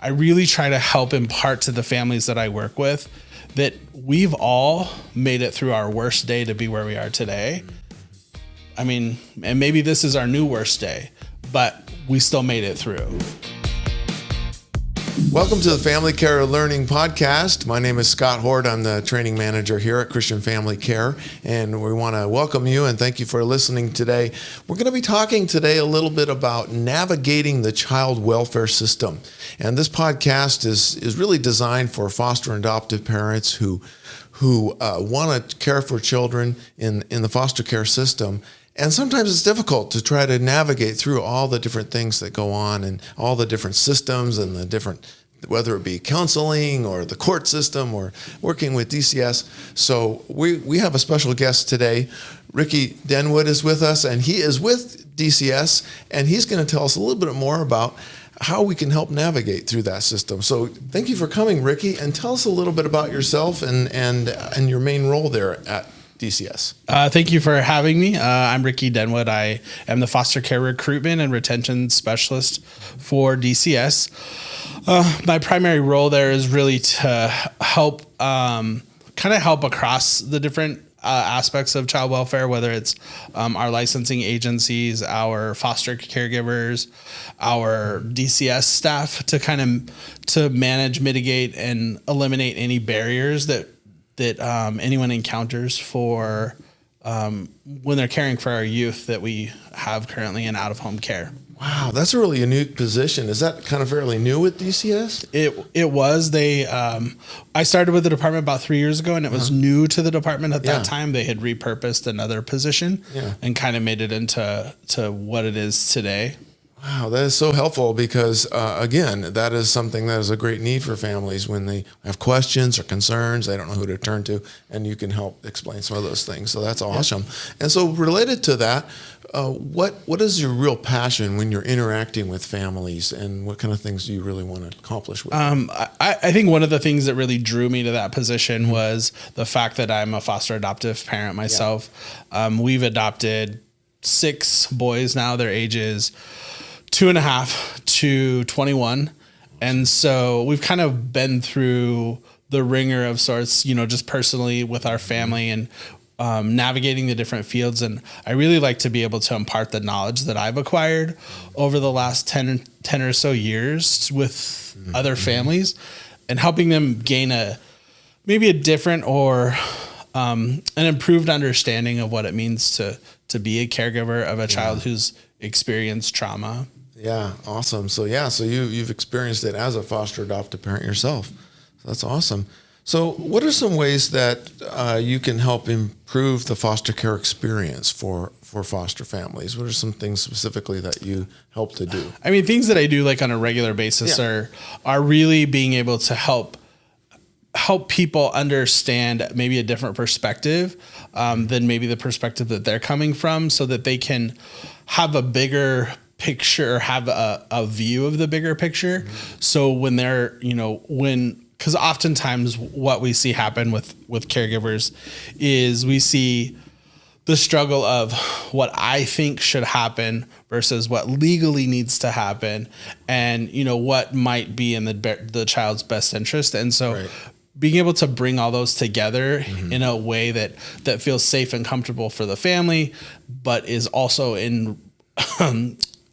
I really try to help impart to the families that I work with that we've all made it through our worst day to be where we are today. I mean, and maybe this is our new worst day, but we still made it through. Welcome to the Family Care Learning Podcast. My name is Scott Hort. I'm the training manager here at Christian Family Care, and we want to welcome you and thank you for listening today. We're going to be talking today a little bit about navigating the child welfare system. And this podcast is really designed for foster and adoptive parents who want to care for children in the foster care system. And sometimes it's difficult to try to navigate through all the different things that go on and all the different systems and the different, whether it be counseling or the court system or working with DCS. So we have a special guest today. Ricky Denwood is with us, and he is with DCS, and he's going to tell us a little bit more about how we can help navigate through that system. So thank you for coming, Ricky, and tell us a little bit about yourself and your main role there at DCS. Thank you for having me. I'm Ricky Denwood. I am the foster care recruitment and retention specialist for DCS. My primary role there is really to help, help across the different aspects of child welfare, whether it's our licensing agencies, our foster caregivers, our DCS staff, to manage, mitigate, and eliminate any barriers that anyone encounters for when they're caring for our youth that we have currently in out-of-home care. Wow, that's a really unique position. Is that kind of fairly new with DCS? It was. I started with the department about 3 years ago, and it was new to the department at that time. They had repurposed another position and kind of made it into what it is today. Wow, that is so helpful because, again, that is something that is a great need for families when they have questions or concerns, they don't know who to turn to, and you can help explain some of those things. So that's awesome. And so related to that, what is your real passion when you're interacting with families, and what kind of things do you really want to accomplish with them? I think one of the things that really drew me to that position was the fact that I'm a foster adoptive parent myself. We've adopted 6 boys now. Their ages 2.5 to 21. And so we've kind of been through the ringer of sorts, just personally with our family and navigating the different fields. And I really like to be able to impart the knowledge that I've acquired over the last 10 or so years with other families and helping them gain maybe a different or an improved understanding of what it means to be a caregiver of a child who's experienced trauma. Yeah, awesome. So you've experienced it as a foster adoptive parent yourself. So that's awesome. So what are some ways that you can help improve the foster care experience for foster families? What are some things specifically that you help to do? I mean, things that I do like on a regular basis are really being able to help people understand maybe a different perspective than maybe the perspective that they're coming from, so that they can have a bigger picture, have a view of the bigger picture. So when they're, because oftentimes what we see happen with caregivers is we see the struggle of what I think should happen versus what legally needs to happen, and what might be in the child's best interest. And so being able to bring all those together in a way that feels safe and comfortable for the family, but is also in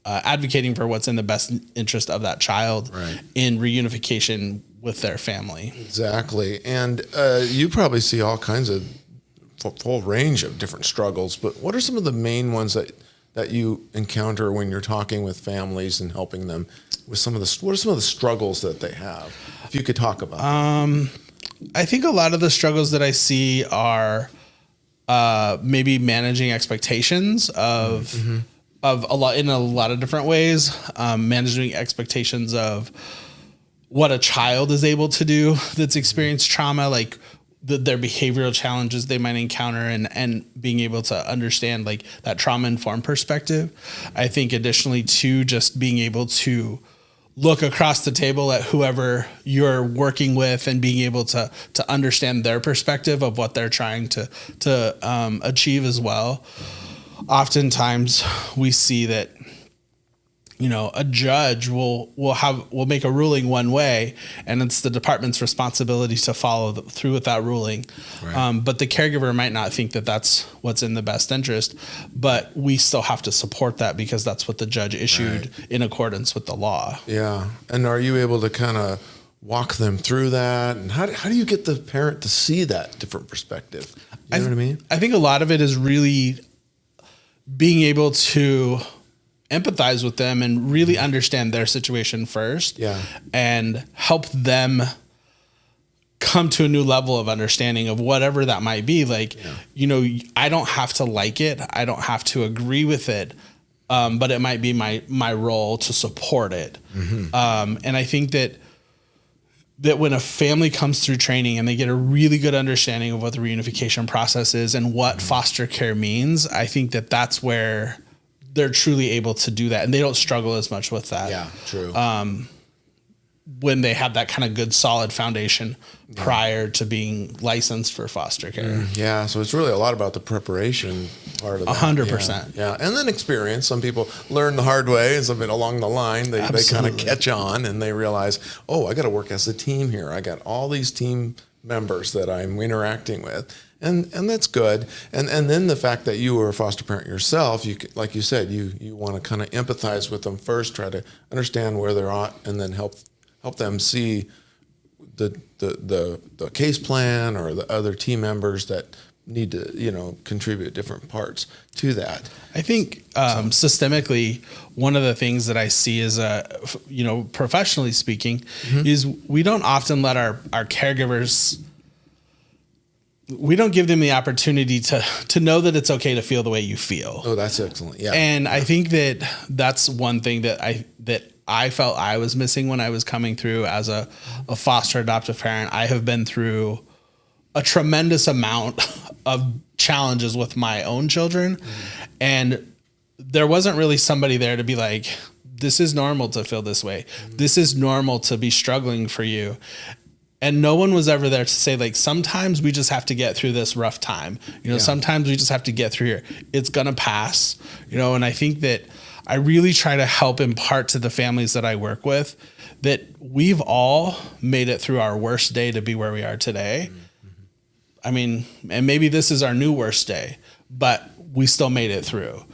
advocating for what's in the best interest of that child in reunification with their family. Exactly. And you probably see all kinds of full range of different struggles, but what are some of the main ones that you encounter when you're talking with families and helping them with what are some of the struggles that they have? If you could talk about I think a lot of the struggles that I see are maybe managing expectations of a lot of different ways, managing expectations of what a child is able to do that's experienced trauma, like their behavioral challenges they might encounter, and being able to understand like that trauma-informed perspective. I think additionally to just being able to look across the table at whoever you're working with and being able to understand their perspective of what they're trying to achieve as well. Oftentimes we see that a judge will make a ruling one way, and it's the department's responsibility to follow through with that ruling. Right. But the caregiver might not think that that's what's in the best interest, but we still have to support that because that's what the judge issued in accordance with the law. Yeah. And are you able to kind of walk them through that? And how do you get the parent to see that different perspective? You know what I mean? I think a lot of it is really being able to empathize with them and really understand their situation first. Yeah. And help them come to a new level of understanding of whatever that might be. Like, I don't have to like it. I don't have to agree with it. But it might be my role to support it. And I think that when a family comes through training and they get a really good understanding of what the reunification process is and what foster care means, I think that that's where they're truly able to do that, and they don't struggle as much with that. Yeah, true. When they have that kind of good, solid foundation prior to being licensed for foster care. Yeah, so it's really a lot about the preparation part of that. 100%. Yeah, and then experience. Some people learn the hard way, and some along the line, they kind of catch on and they realize, oh, I got to work as a team here. I got all these team members that I'm interacting with. And that's good. And then the fact that you were a foster parent yourself, like you said, you want to kind of empathize with them first, try to understand where they're at, and then help them see the case plan or the other team members that need to contribute different parts to that. I think systemically, one of the things that I see is professionally speaking, is we don't often let our caregivers. We don't give them the opportunity to know that it's okay to feel the way you feel. Oh, that's excellent. Yeah. And I think that that's one thing that I felt I was missing when I was coming through as a foster adoptive parent. I have been through a tremendous amount of challenges with my own children. And there wasn't really somebody there to be like, this is normal to feel this way. This is normal to be struggling for you. And no one was ever there to say, like, sometimes we just have to get through this rough time. Sometimes we just have to get through here. It's going to pass, and I think that I really try to help impart to the families that I work with that we've all made it through our worst day to be where we are today. I mean, and maybe this is our new worst day, but we still made it through.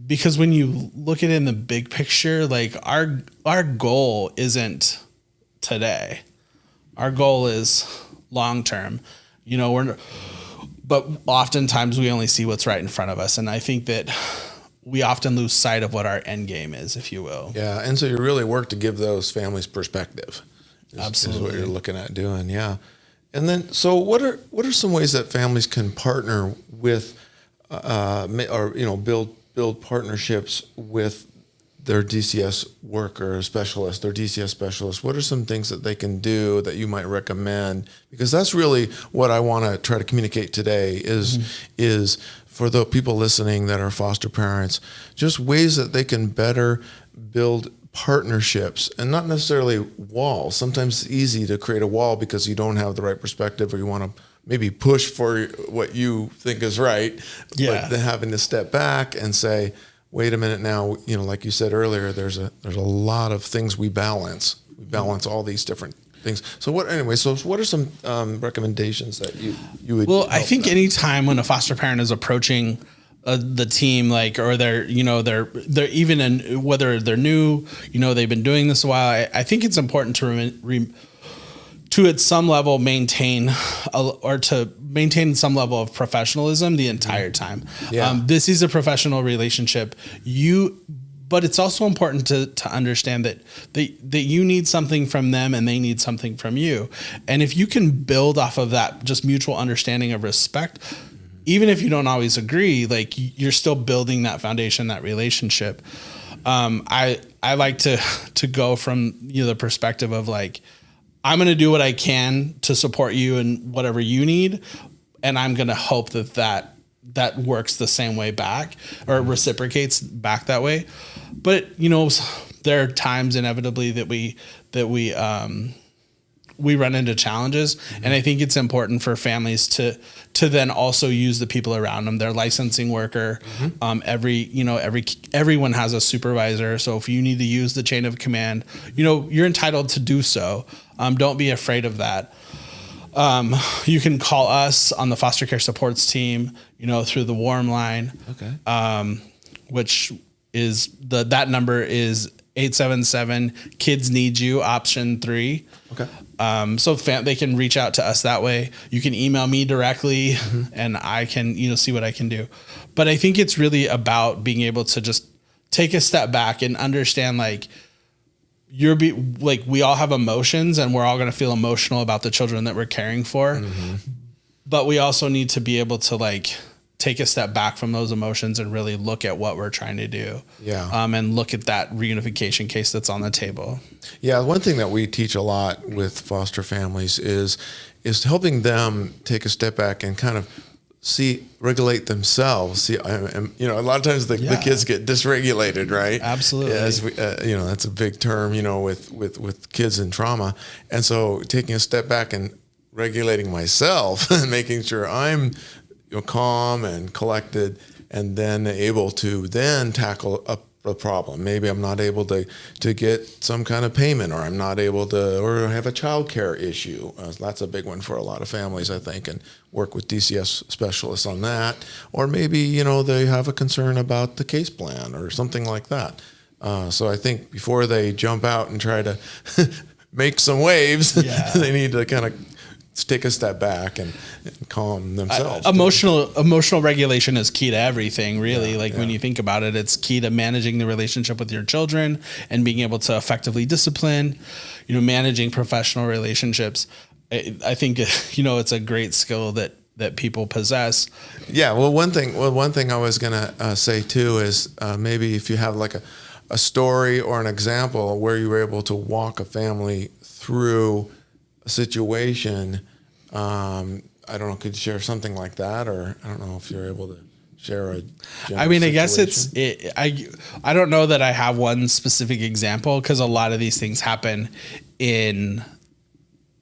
Because when you look at it in the big picture, like our goal isn't today. Our goal is long term, but oftentimes we only see what's right in front of us. And I think that we often lose sight of what our end game is, if you will. Yeah. And so you really work to give those families perspective. Absolutely. Is what you're looking at doing. Yeah. And then, so what are some ways that families can partner with, build partnerships with their DCS worker specialist, their DCS specialist? What are some things that they can do that you might recommend? Because that's really what I want to try to communicate today is for the people listening that are foster parents, just ways that they can better build partnerships and not necessarily walls. Sometimes it's easy to create a wall because you don't have the right perspective or you want to maybe push for what you think is right. Yeah. But then having to step back and say, wait a minute now, like you said earlier, there's a lot of things we balance. We balance all these different things. So what are some recommendations that you would? Well, I think anytime when a foster parent is approaching the team, like, or they're even in, whether they're new, they've been doing this a while, I think it's important to at some level maintain some level of professionalism the entire time. Yeah. This is a professional relationship. But it's also important to understand that you need something from them and they need something from you. And if you can build off of that just mutual understanding of respect, even if you don't always agree, like, you're still building that foundation, that relationship. I like to go from the perspective of, like, I'm going to do what I can to support you in whatever you need, and I'm going to hope that works the same way back or reciprocates back that way. But there are times inevitably that we we run into challenges. And I think it's important for families to then also use the people around them, their licensing worker. Everyone has a supervisor. So if you need to use the chain of command, you're entitled to do so. Don't be afraid of that. You can call us on the foster care supports team, through the warm line. Okay. Which is that number is 877 kids need you option 3. Okay. So they can reach out to us that way. You can email me directly and I can, see what I can do. But I think it's really about being able to just take a step back and understand, like, we all have emotions and we're all going to feel emotional about the children that we're caring for. But we also need to be able to take a step back from those emotions and really look at what we're trying to do. Yeah. And look at that reunification case that's on the table. Yeah. One thing that we teach a lot with foster families is helping them take a step back and kind of regulate themselves. A lot of times the kids get dysregulated, right? Absolutely. As that's a big term, with kids in trauma. And so taking a step back and regulating myself and making sure I'm calm and collected, and then able to then tackle a problem. Maybe I'm not able to get some kind of payment, or I'm not able to, or have a child care issue. That's a big one for a lot of families, I think, and work with DCS specialists on that. Or maybe, they have a concern about the case plan or something like that. So I think before they jump out and try to make some waves, they need to kind of take a step back and calm themselves. Emotional regulation is key to everything, really. When you think about it, it's key to managing the relationship with your children and being able to effectively discipline, managing professional relationships. I think, it's a great skill that people possess. Yeah. Well, one thing I was going to say too is maybe if you have like a story or an example where you were able to walk a family through a situation, I don't know, could you share something like that? Or I don't know if you're able to share a I guess I don't know that I have one specific example, because a lot of these things happen in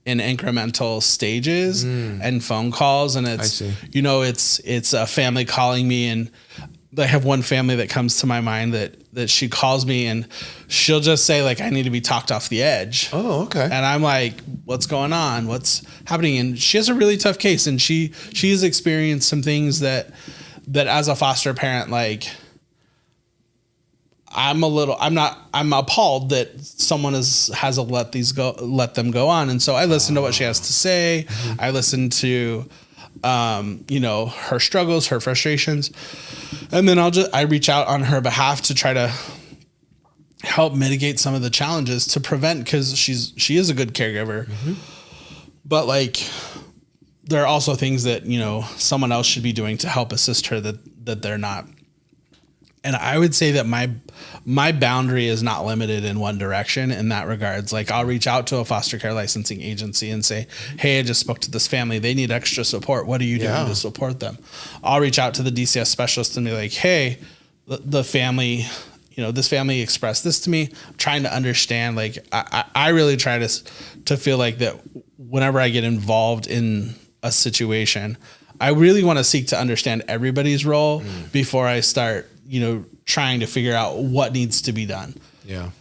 incremental stages and phone calls. And it's, it's a family calling me, and I have one family that comes to my mind that she calls me and she'll just say, I need to be talked off the edge. Oh, okay. And I'm like, what's going on? What's happening? And she has a really tough case, and she has experienced some things that as a foster parent, I'm appalled that someone has let them go on. And so I listen to what she has to say. I listen to, her struggles, her frustrations. And then I reach out on her behalf to try to help mitigate some of the challenges to prevent, because she is a good caregiver. But there are also things that, someone else should be doing to help assist her that they're not. And I would say that my boundary is not limited in one direction in that regards. I'll reach out to a foster care licensing agency and say, hey, I just spoke to this family. They need extra support. What are you doing to support them? I'll reach out to the DCS specialist and be like, hey, the family, this family expressed this to me. I'm trying to understand. I really try to feel like that whenever I get involved in a situation, I really want to seek to understand everybody's role before I start, trying to figure out what needs to be done. Yeah.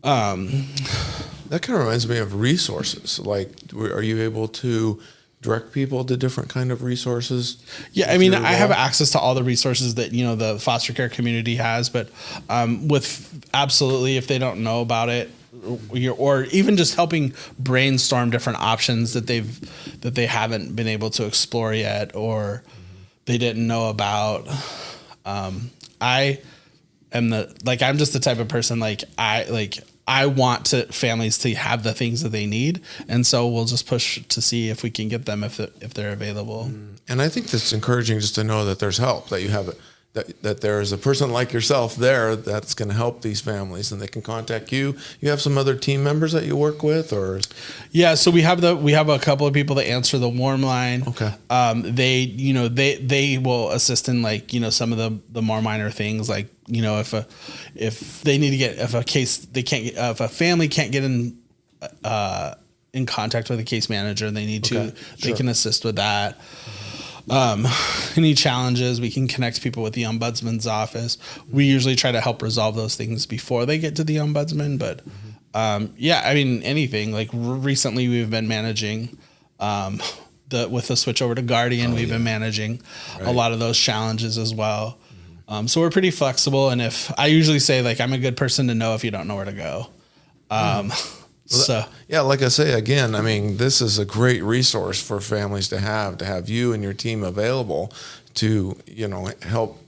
That kind of reminds me of resources. Are you able to direct people to different kind of resources? Yeah. I have access to all the resources that, the foster care community has, but, absolutely, if they don't know about it, or even just helping brainstorm different options that they haven't been able to explore yet, or they didn't know about. I am I'm just the type of person, I want families to have the things that they need. And so we'll just push to see if we can get them if they're available. And I think that's encouraging, just to know that there's help, that you have it. That there is a person like yourself there that's going to help these families, and they can contact you. You have some other team members that you work with, or? Yeah. So we have a couple of people that answer the warm line. Okay. They will assist in some of the more minor things, if they need to get, if a family can't get in, in contact with a case manager and they need to, Okay, they sure. can assist with that. Any challenges, we can connect people with the ombudsman's office. We usually try to help resolve those things before they get to the ombudsman. But anything. Like recently, we've been managing with the switch over to Guardian. We've been managing a lot of those challenges as well. So we're pretty flexible. And if I usually say, like, I'm a good person to know if you don't know where to go. Like I say, again, I mean, this is a great resource for families to have you and your team available to, help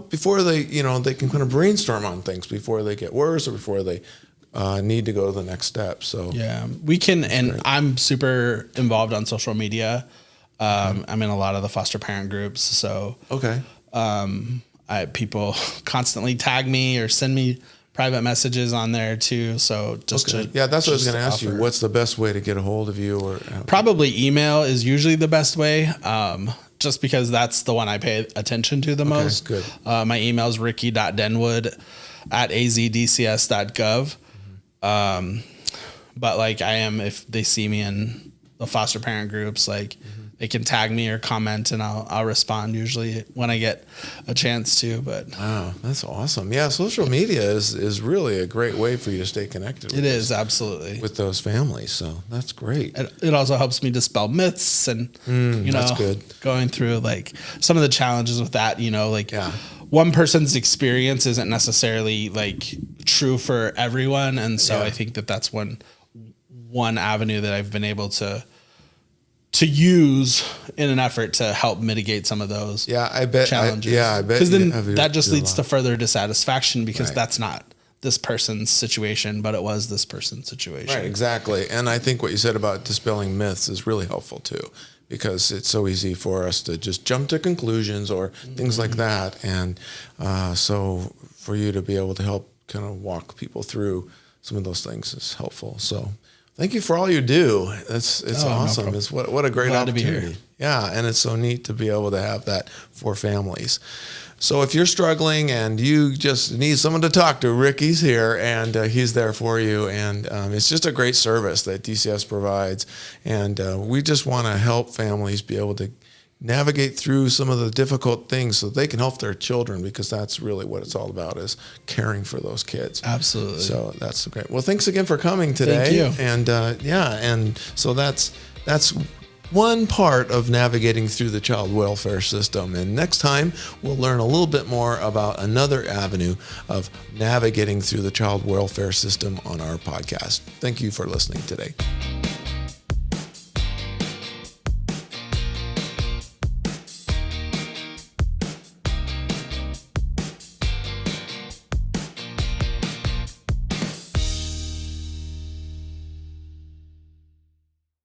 before they, they can kind of brainstorm on things before they get worse or before they need to go to the next step. So yeah, we can, and great. I'm super involved on social media. I'm in a lot of the foster parent groups. So, people constantly tag me or send me private messages on there too. So that's what I was going to ask you. What's the best way to get a hold of you? Or probably email is usually the best way. Just because that's the one I pay attention to the most. Good. My email is ricky.denwood@azDCS.gov. But like if they see me in the foster parent groups, like they can tag me or comment and I'll respond usually when I get a chance to. But wow, that's awesome. Yeah, social media is really a great way for you to stay connected. It is, absolutely, with those families. So that's great. It also helps me dispel myths and that's good. Going through like some of the challenges with that, one person's experience isn't necessarily like true for everyone. And so I think that's one avenue that I've been able to use in an effort to help mitigate some of those challenges. I bet. Because then that just leads to further dissatisfaction because that's not this person's situation, but it was this person's situation. Right, exactly. And I think what you said about dispelling myths is really helpful too, because it's so easy for us to just jump to conclusions or things like that. And so for you to be able to help kind of walk people through some of those things is helpful. So thank you for all you do. It's awesome. No, it's what a great opportunity. To be here. Yeah, and it's so neat to be able to have that for families. So if you're struggling and you just need someone to talk to, Ricky's here and he's there for you. And it's just a great service that DCS provides. And we just want to help families be able to navigate through some of the difficult things so they can help their children, because that's really what it's all about, is caring for those kids. Absolutely. So that's great. Well, thanks again for coming today. Thank you. And and so that's one part of navigating through the child welfare system. And next time we'll learn a little bit more about another avenue of navigating through the child welfare system on our podcast. Thank you for listening today.